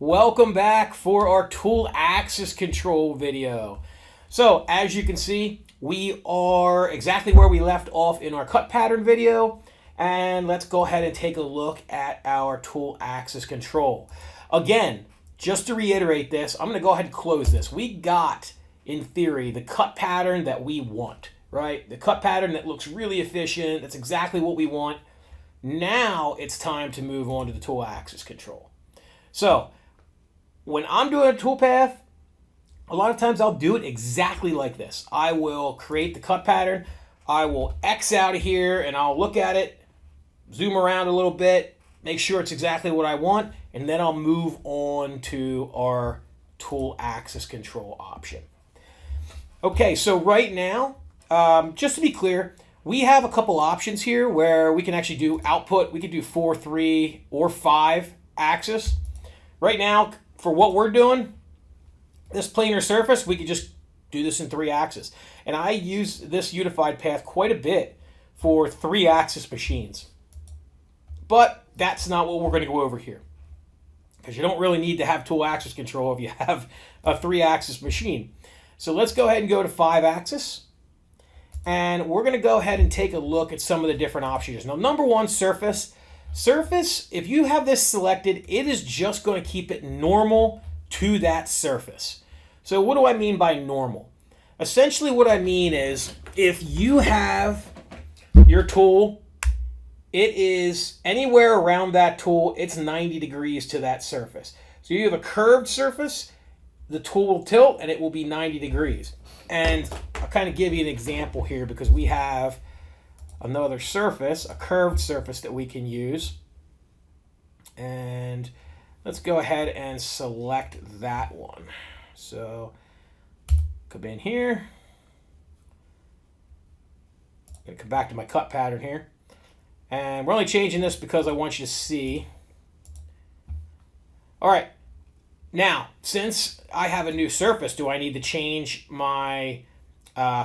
Welcome back for our tool axis control video. So as you can see, we are exactly where we left off in our cut pattern video. And let's go ahead and take a look at our tool axis control. Again, just to reiterate this, I'm going to go ahead and close this. We got, in theory, the cut pattern that we want, right? The cut pattern that looks really efficient. That's exactly what we want. Now it's time to move on to the tool axis control. So when I'm doing a toolpath, a lot of times I'll do it exactly like this. I will create the cut pattern. I will X out of here and I'll look at it, zoom around a little bit, make sure it's exactly what I want, and then I'll move on to our tool axis control option. Okay, so right now, just to be clear, we have a couple options here where we can actually do output. We could do 4, 3, or 5 axis. Right now, for what we're doing, this planar surface, we could just do this in 3 axis. And I use this unified path quite a bit for 3 axis machines. But that's not what we're going to go over here, because you don't really need to have tool axis control if you have a 3 axis machine. So let's go ahead and go to 5 axis. And we're going to go ahead and take a look at some of the different options. Now, number one, surface. Surface, if you have this selected, it is just going to keep it normal to that surface. So what do I mean by normal? Essentially what I mean is if you have your tool, it is anywhere around that tool, it's 90 degrees to that surface. So you have a curved surface, the tool will tilt and it will be 90 degrees. And I'll kind of give you an example here because we have another surface, a curved surface that we can use. And let's go ahead and select that one. So come in here. I'm going to come back to my cut pattern here. And we're only changing this because I want you to see. All right. Now, since I have a new surface, do I need to change my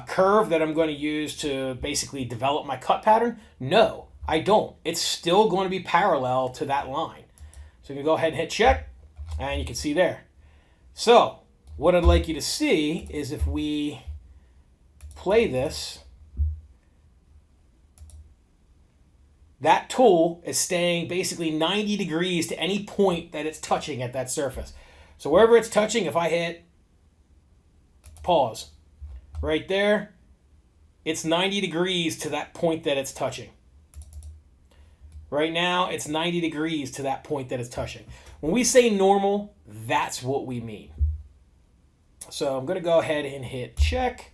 curve that I'm going to use to basically develop my cut pattern? No, I don't. It's still going to be parallel to that line. So you can go ahead and hit check, and you can see there. So what I'd like you to see is if we play this, that tool is staying basically 90 degrees to any point that it's touching at that surface. So wherever it's touching, if I hit pause, right there, it's 90 degrees to that point that it's touching. Right now, it's 90 degrees to that point that it's touching. When we say normal, that's what we mean. So I'm going to go ahead and hit check.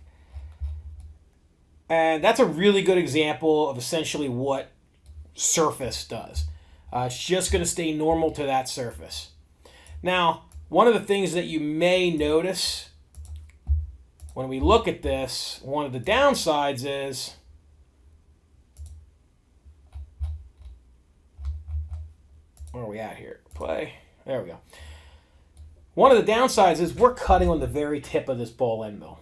And that's a really good example of essentially what surface does. It's just going to stay normal to that surface. Now, one of the things that you may notice when we look at this, one of the downsides is where are we at here? Play. There we go. One of the downsides is we're cutting on the very tip of this ball end mill.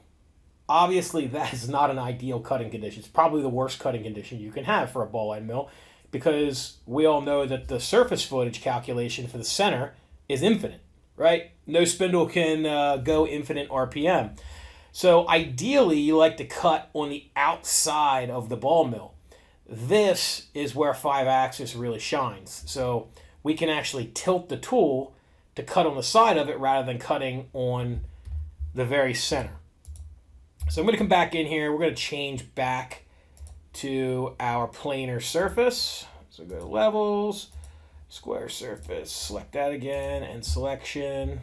Obviously, that is not an ideal cutting condition. It's probably the worst cutting condition you can have for a ball end mill because we all know that the surface footage calculation for the center is infinite, right? No spindle can go infinite RPM. So ideally, you like to cut on the outside of the ball mill. This is where 5 axis really shines. So we can actually tilt the tool to cut on the side of it rather than cutting on the very center. So I'm going to come back in here. We're going to change back to our planar surface. So go to levels, square surface, select that again, and selection.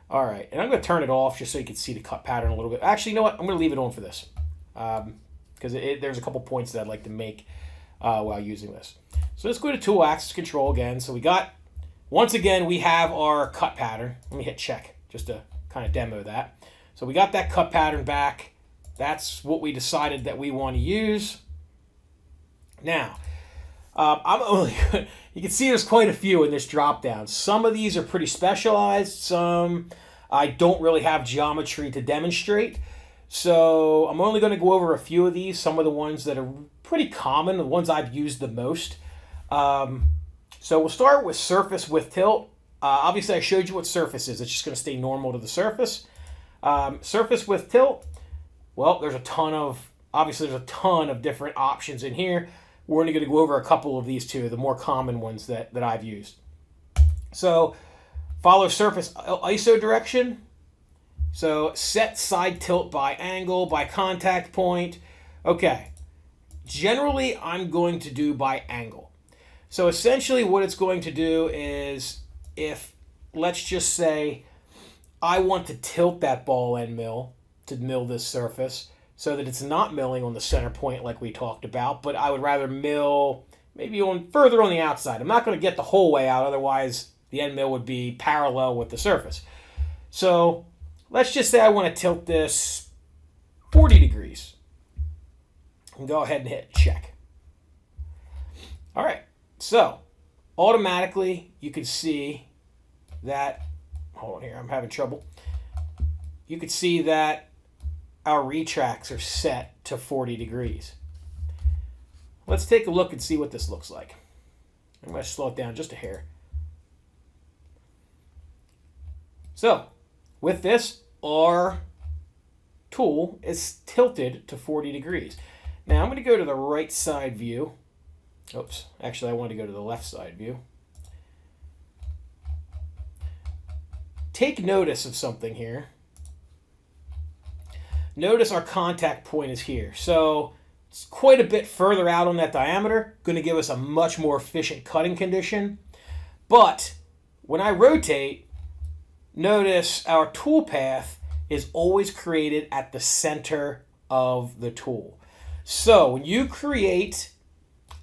All right, and I'm going to turn it off just so you can see the cut pattern a little bit. Actually, you know what? I'm going to leave it on for this because there's a couple points that I'd like to make while using this. So let's go to tool axis control again. So we got, once again, we have our cut pattern. Let me hit check just to kind of demo that. So we got that cut pattern back. That's what we decided that we want to use. Now, you can see there's quite a few in this drop down. Some of these are pretty specialized. Some I don't really have geometry to demonstrate. So I'm only going to go over a few of these, some of the ones that are pretty common, the ones I've used the most. So we'll start with surface with tilt. Obviously, I showed you what surface is. It's just going to stay normal to the surface. Surface with tilt, well, there's a ton of different options in here. We're only going to go over a couple of these two, the more common ones that I've used. So follow surface ISO direction. So set side tilt by angle, by contact point. Okay. Generally, I'm going to do by angle. So essentially what it's going to do is, if, let's just say, I want to tilt that ball end mill to mill this surface so that it's not milling on the center point like we talked about, but I would rather mill maybe further on the outside. I'm not going to get the whole way out, otherwise the end mill would be parallel with the surface. So let's just say I want to tilt this 40 degrees. And go ahead and hit check. All right, so automatically you can see that, hold on here, I'm having trouble. You can see that our retracts are set to 40 degrees. Let's take a look and see what this looks like. I'm going to slow it down just a hair. So with this, our tool is tilted to 40 degrees. Now I'm going to go to the right side view. Oops, actually I want to go to the left side view. Take notice of something here. Notice our contact point is here. So it's quite a bit further out on that diameter, going to give us a much more efficient cutting condition. But when I rotate, notice our toolpath is always created at the center of the tool. So when you create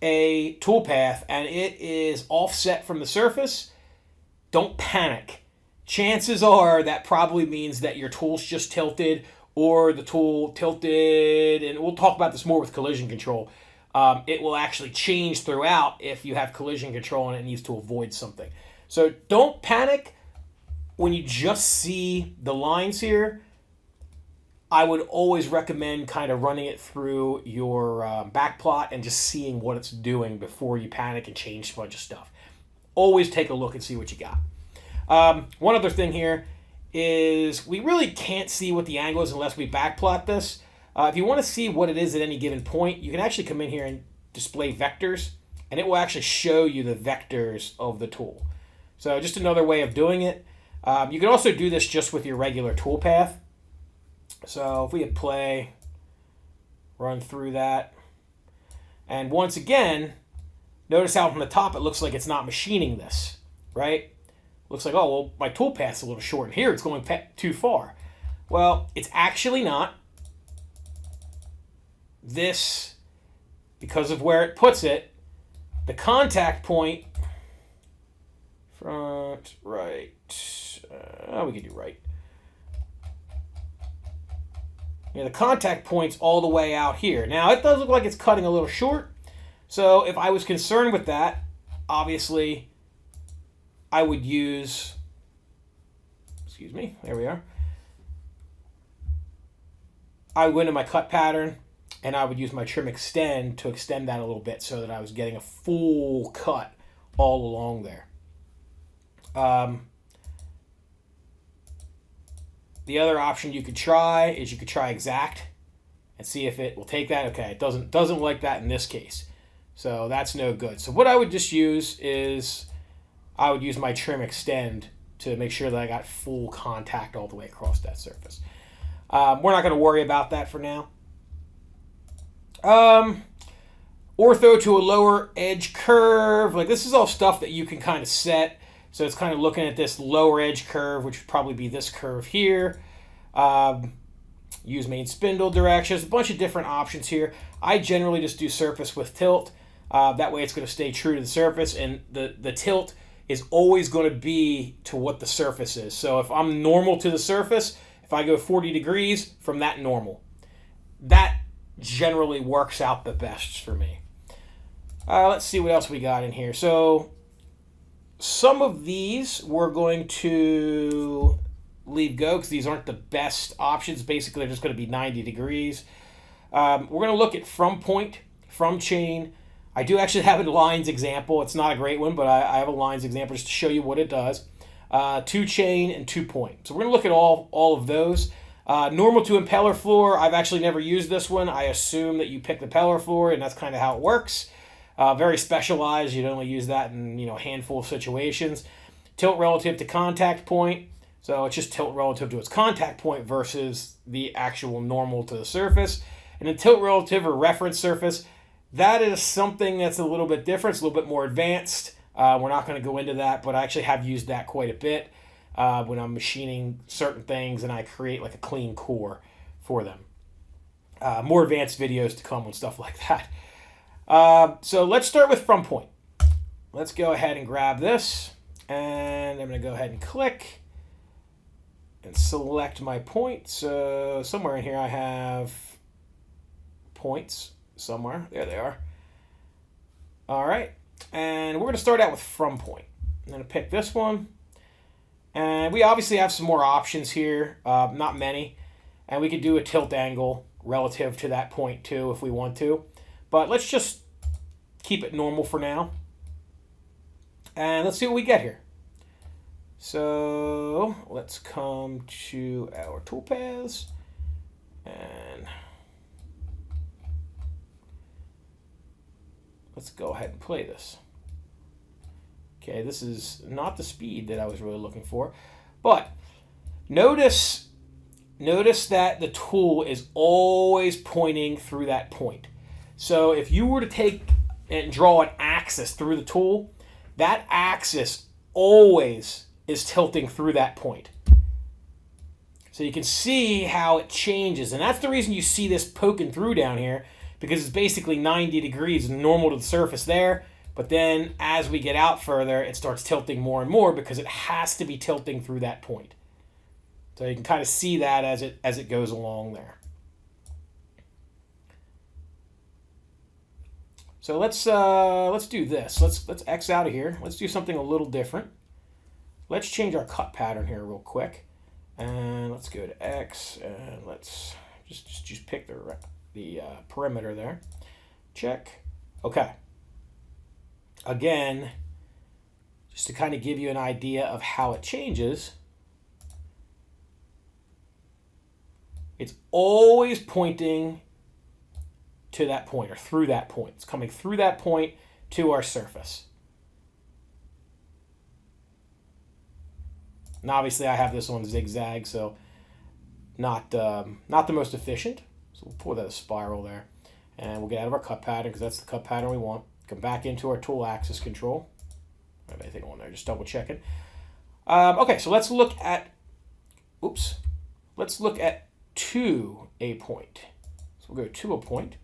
a toolpath and it is offset from the surface, don't panic. Chances are that probably means that your tool's just tilted, or the tool tilted, and we'll talk about this more with collision control. It will actually change throughout if you have collision control and it needs to avoid something. So don't panic when you just see the lines here. I would always recommend kind of running it through your back plot and just seeing what it's doing before you panic and change a bunch of stuff. Always take a look and see what you got. One other thing here is we really can't see what the angle is unless we backplot this. If you want to see what it is at any given point, you can actually come in here and display vectors, and it will actually show you the vectors of the tool. So just another way of doing it. You can also do this just with your regular toolpath. So if we hit play, run through that, and once again, notice how from the top it looks like it's not machining this, right? Looks like, oh, well, my toolpath's a little short, and here it's going too far. Well, it's actually not. This, because of where it puts it, the contact point, front, right, we can do right. Yeah, the contact point's all the way out here. Now, it does look like it's cutting a little short, so if I was concerned with that, obviously, I would use, excuse me, there we are. I would go into my cut pattern, and I would use my trim extend to extend that a little bit so that I was getting a full cut all along there. The other option you could try is you could try exact and see if it will take that. Okay, it doesn't like that in this case. So that's no good. So what I would just use is I would use my trim extend to make sure that I got full contact all the way across that surface. We're not going to worry about that for now. Ortho to a lower edge curve. Like, this is all stuff that you can kind of set. So it's kind of looking at this lower edge curve, which would probably be this curve here. Use main spindle direction. There's a bunch of different options here. I generally just do surface with tilt. That way it's going to stay true to the surface, and the tilt is always going to be to what the surface is. So if I'm normal to the surface, if I go 40 degrees from that normal, that generally works out the best for me. Let's see what else we got in here. So some of these we're going to leave go because these aren't the best options. Basically, they're just going to be 90 degrees. We're going to look at from point, from chain. I do actually have a lines example. It's not a great one, but I have a lines example just to show you what it does. 2 chain, and 2 point. So we're going to look at all of those. Normal to impeller floor, I've actually never used this one. I assume that you pick the impeller floor, and that's kind of how it works. Very specialized. You'd only use that in a handful of situations. Tilt relative to contact point. So it's just tilt relative to its contact point versus the actual normal to the surface. And then tilt relative or reference surface, that is something that's a little bit different. It's a little bit more advanced. We're not going to go into that, but I actually have used that quite a bit when I'm machining certain things and I create like a clean core for them. More advanced videos to come on stuff like that. So let's start with from point. Let's go ahead and grab this, and I'm going to go ahead and click and select my point. So somewhere in here I have points somewhere. There they are. All right. And we're going to start out with from point. I'm going to pick this one. And we obviously have some more options here. Not many. And we could do a tilt angle relative to that point too if we want to. But let's just keep it normal for now. And let's see what we get here. So let's come to our toolpaths. And let's go ahead and play this. Okay, this is not the speed that I was really looking for. But notice that the tool is always pointing through that point. So if you were to take and draw an axis through the tool, that axis always is tilting through that point. So you can see how it changes. And that's the reason you see this poking through down here, because it's basically 90 degrees normal to the surface there. But then as we get out further, it starts tilting more and more because it has to be tilting through that point. So you can kind of see that as it goes along there. So let's do this. Let's X out of here. Let's do something a little different. Let's change our cut pattern here real quick, and let's go to X, and let's just pick the perimeter there. Check. Okay. Again, just to kind of give you an idea of how it changes, it's always pointing to that point or through that point. It's coming through that point to our surface. And obviously I have this on zigzag, so not the most efficient. So we'll pull that a spiral there. And we'll get out of our cut pattern because that's the cut pattern we want. Come back into our tool axis control. I have anything on there, just double checking. Okay, so let's look at, let's look at to a point. So we'll go to a point.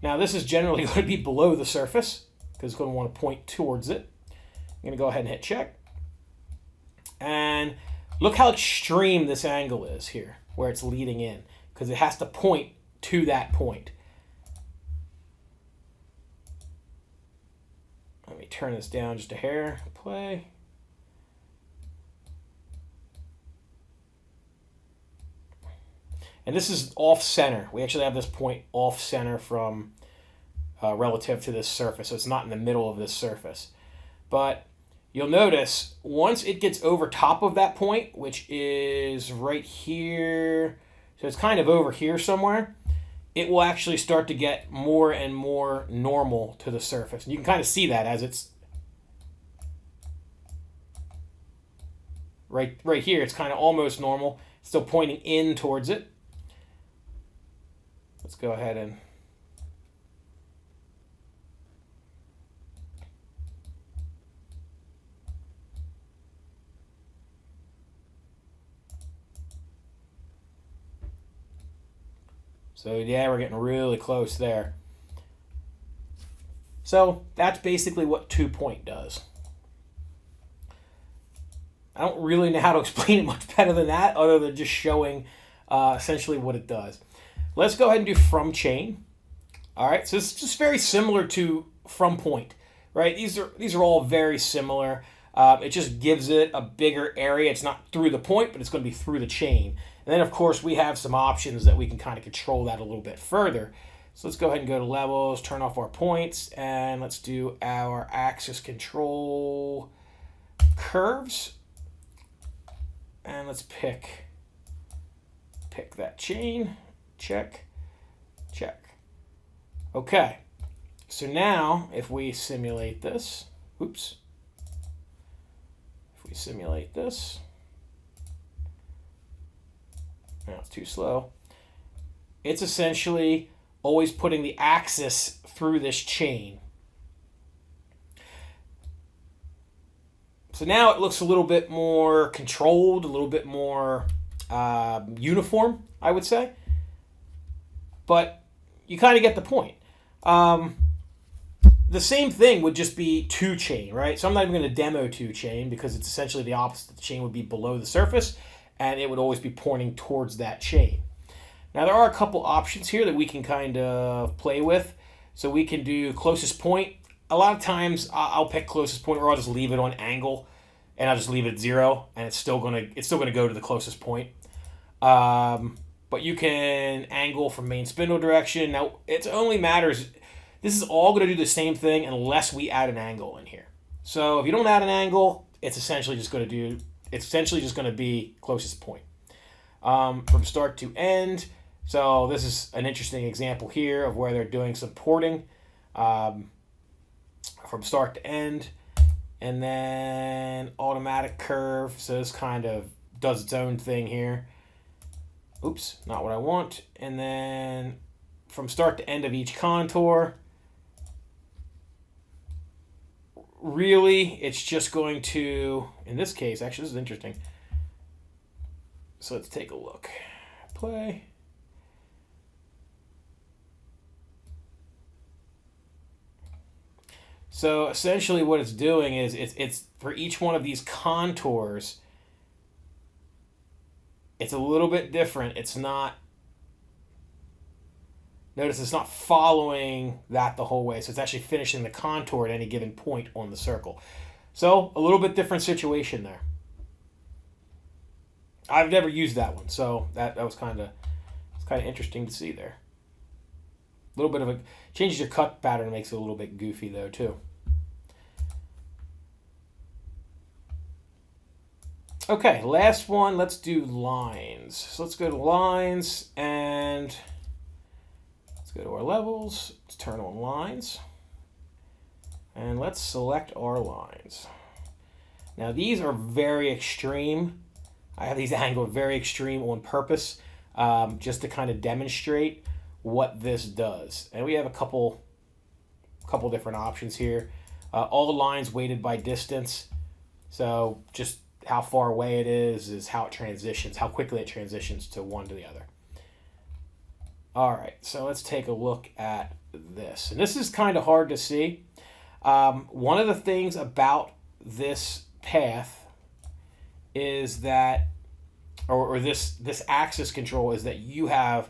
Now this is generally going to be below the surface because it's going to want to point towards it. I'm going to go ahead and hit check. And look how extreme this angle is here, where it's leading in, because it has to point to that point. Let me turn this down just a hair. Play. And this is off center. We actually have this point off center from relative to this surface. So it's not in the middle of this surface. But you'll notice once it gets over top of that point, which is right here, so it's kind of over here somewhere, it will actually start to get more and more normal to the surface. And you can kind of see that as it's right here. It's kind of almost normal. It's still pointing in towards it. Let's go ahead and so yeah, we're getting really close there. So that's basically what 2 point does. I don't really know how to explain it much better than that, other than just showing essentially what it does. Let's go ahead and do from chain. All right, so it's just very similar to from point, right? These are all very similar. It just gives it a bigger area. It's not through the point, but it's going to be through the chain. And then, of course, we have some options that we can kind of control that a little bit further. So let's go ahead and go to levels, turn off our points, and let's do our axis control curves. And let's pick that chain. Check, check. Okay. So now if we simulate this, oops. If we simulate this, now it's too slow. It's essentially always putting the axis through this chain. So now it looks a little bit more controlled, a little bit more uniform, I would say. But you kind of get the point. The same thing would just be two chain, right? So I'm not even going to demo two chain because it's essentially the opposite. The chain would be below the surface and it would always be pointing towards that chain. Now there are a couple options here that we can kind of play with. So we can do closest point. A lot of times I'll pick closest point, or I'll just leave it on angle and I'll just leave it at 0 and it's still gonna go to the closest point. But you can angle from main spindle direction. Now it only matters, this is all going to do the same thing unless we add an angle in here. So if you don't add an angle, it's essentially just going to be closest point. From start to end. So this is an interesting example here of where they're doing some porting from start to end. And then automatic curve. So this kind of does its own thing here. Oops, not what I want. And then from start to end of each contour, really it's just going to, in this case, actually this is interesting. So let's take a look. Play. So essentially what it's doing is it's for each one of these contours, it's a little bit different. It's not, notice it's not following that the whole way. So it's actually finishing the contour at any given point on the circle. So a little bit different situation there. I've never used that one, so that was kind of interesting to see there. A little bit of a changes your cut pattern, makes it a little bit goofy though too. Okay, last one. Let's do lines. So let's go to lines and let's go to our levels. Let's turn on lines and let's select our lines. Now these are very extreme. I have these angled very extreme on purpose, just to kind of demonstrate what this does. And we have a couple different options here. All the lines weighted by distance. So just how far away it is how it transitions, how quickly it transitions to one to the other. All right, so let's take a look at this. And this is kind of hard to see. One of the things about this path is that, or this axis control, is that you have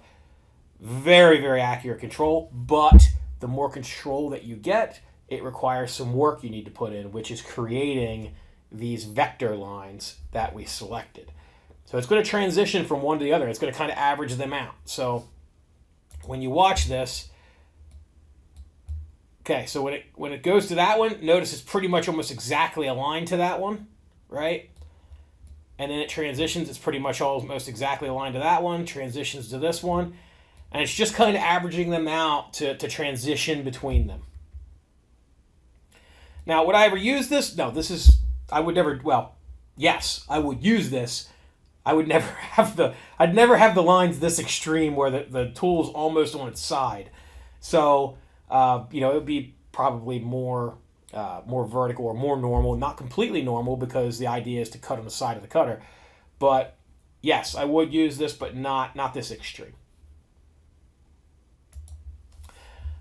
very, very accurate control, but the more control that you get, it requires some work you need to put in, which is creating these vector lines that we selected. So it's going to transition from one to the other. It's going to kind of average them out. So when you watch this, okay, so when it goes to that one, notice it's pretty much almost exactly aligned to that one, right? And then it transitions, it's pretty much almost exactly aligned to that one, transitions to this one, and it's just kind of averaging them out to transition between them. Now, would I ever use this? No, I would never, well, yes, I would use this. I'd never have the lines this extreme where the tool's almost on its side. So, it would be probably more vertical or more normal, not completely normal, because the idea is to cut on the side of the cutter. But yes, I would use this, but not this extreme.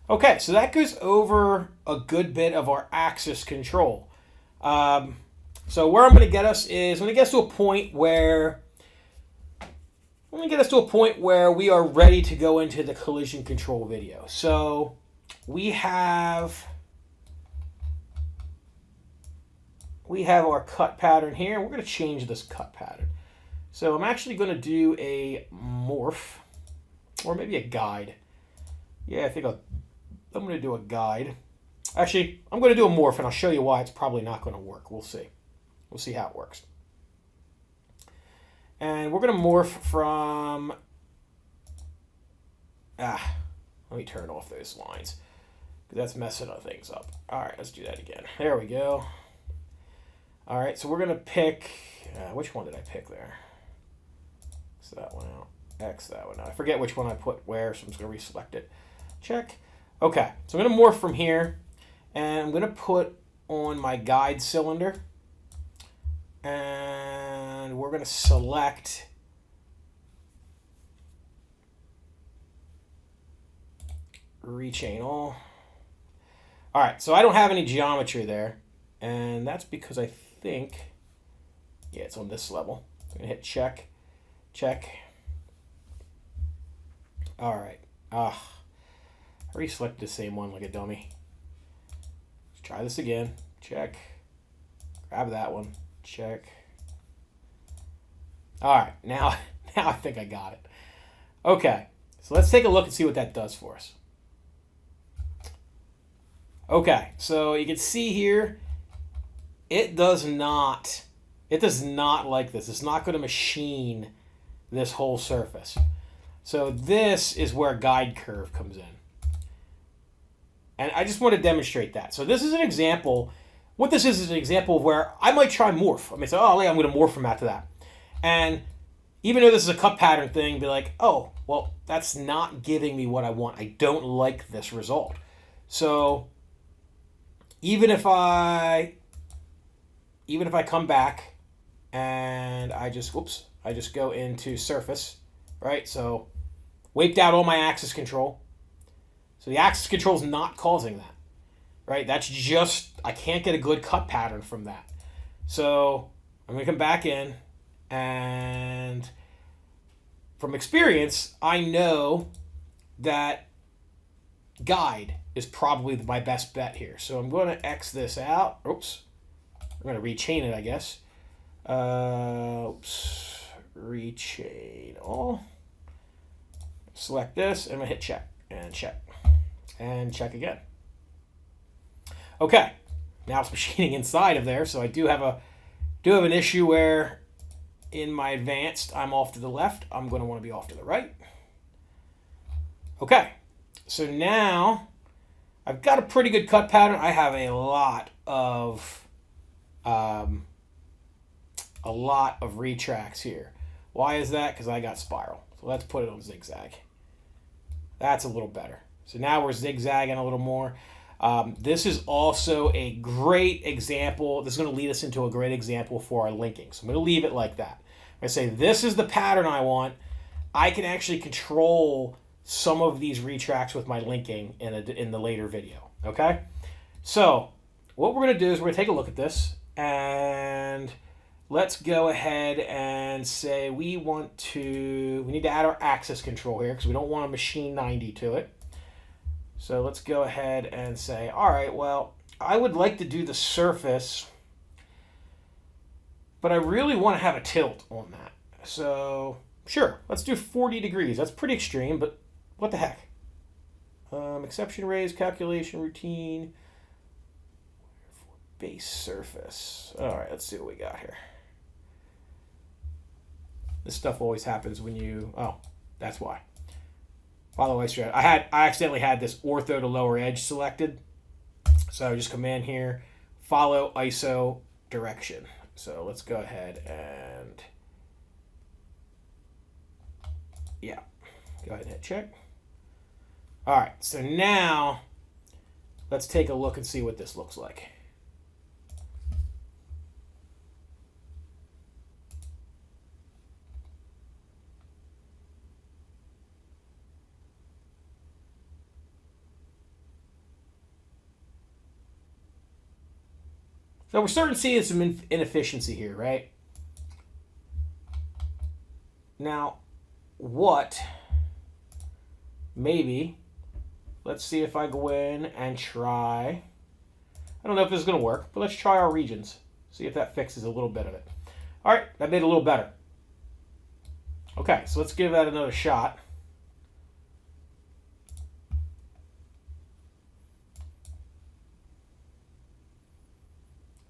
Okay, so that goes over a good bit of our axis control. So where I'm going to get us is when it gets to a point where we are ready to go into the collision control video. So we have our cut pattern here. We're going to change this cut pattern. So I'm actually going to do a morph, or maybe a guide. Yeah, I think I'm going to do a guide. Actually, I'm going to do a morph, and I'll show you why it's probably not going to work. We'll see. We'll see how it works. And we're going to morph from... let me turn off those lines, because that's messing things up. All right, let's do that again. There we go. All right, so we're going to pick... which one did I pick there? X that one out. X that one out. I forget which one I put where, so I'm just going to reselect it. Check. Okay, so I'm going to morph from here, and I'm going to put on my guide cylinder, and we're going to select rechain all. All right, so I don't have any geometry there, and that's because I think, yeah, it's on this level. I'm going to hit check, check. All right. I reselected the same one like a dummy. Let's try this again. Check. Grab that one. Check. All right, now I think I got it. Okay, so let's take a look and see what that does for us. Okay, so you can see here, it does not like this. It's not going to machine this whole surface. So this is where guide curve comes in. And I just want to demonstrate that. So this is an example. What this is an example of where I might try morph. I may say, oh, yeah, I'm going to morph from that to that. And even though this is a cut pattern thing, be like, oh, well, that's not giving me what I want. I don't like this result. So even if I come back and I just go into surface, right? So wiped out all my axis control. So the axis control is not causing that, right? That's just, I can't get a good cut pattern from that. So I'm going to come back in, and from experience, I know that guide is probably my best bet here. So I'm going to X this out. Oops. I'm going to rechain it, I guess. Rechain all. Select this, and I'm going to hit check, and check, and check again. Okay, now it's machining inside of there, so I do have an issue where in my advanced, I'm off to the left. I'm going to want to be off to the right. Okay, so now I've got a pretty good cut pattern. I have a lot of retracts here. Why is that? Because I got spiral. So let's put it on zigzag. That's a little better. So now we're zigzagging a little more. This is also a great example. This is going to lead us into a great example for our linking. So I'm going to leave it like that. I say this is the pattern I want. I can actually control some of these retracts with my linking in the later video. Okay? So what we're going to do is we're going to take a look at this, and let's go ahead and say we need to add our axis control here because we don't want to machine 90 to it. So let's go ahead and say, all right, well, I would like to do the surface, but I really want to have a tilt on that. So sure, let's do 40 degrees. That's pretty extreme, but what the heck? Exception raise, calculation routine, base surface. All right, let's see what we got here. This stuff always happens when you, oh, that's why. Follow ice thread. I accidentally had this ortho to lower edge selected. So just come in here, follow ISO direction. So let's go ahead and, yeah, go ahead and hit check. All right, so now let's take a look and see what this looks like. So we're starting to see some inefficiency here, right? Now, maybe, let's see if I go in and try, I don't know if this is going to work, but let's try our regions. See if that fixes a little bit of it. All right, that made it a little better. Okay, so let's give that another shot.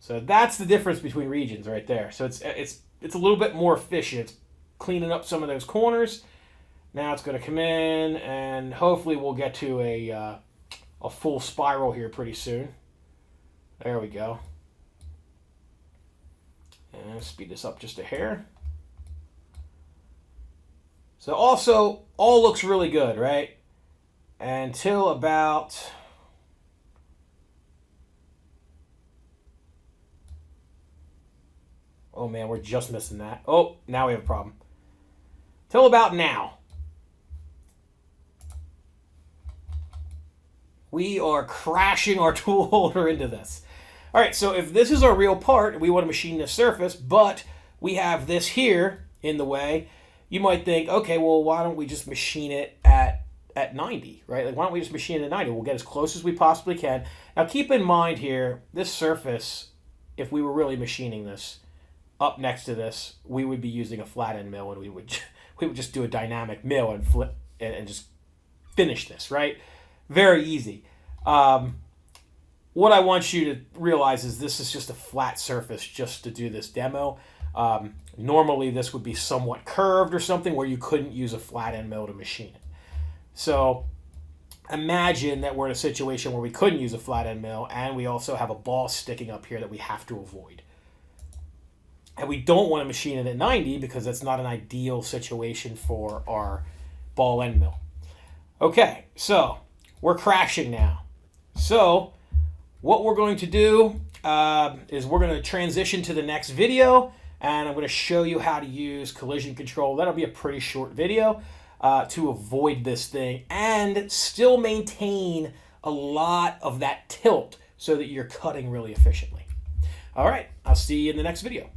So that's the difference between regions right there. So it's a little bit more efficient. cleaning up some of those corners. Now it's going to come in, and hopefully we'll get to a full spiral here pretty soon. There we go. And speed this up just a hair. So also, all looks really good, right? Until about... Oh man, we're just missing that. Oh, now we have a problem. Till about now. We are crashing our tool holder into this. All right, so if this is our real part, we want to machine this surface, but we have this here in the way, you might think, okay, well, why don't we just machine it at 90, right? Like, why don't we just machine it at 90? We'll get as close as we possibly can. Now, keep in mind here, this surface, if we were really machining this, up next to this, we would be using a flat end mill, and we would just do a dynamic mill and flip and just finish this, right? Very easy. What I want you to realize is this is just a flat surface just to do this demo. Normally this would be somewhat curved or something where you couldn't use a flat end mill to machine it. So imagine that we're in a situation where we couldn't use a flat end mill, and we also have a ball sticking up here that we have to avoid. And we don't want to machine it at 90 because that's not an ideal situation for our ball end mill. Okay, so we're crashing now. So what we're going to do is we're going to transition to the next video, and I'm going to show you how to use collision control. That'll be a pretty short video to avoid this thing and still maintain a lot of that tilt so that you're cutting really efficiently. All right, I'll see you in the next video.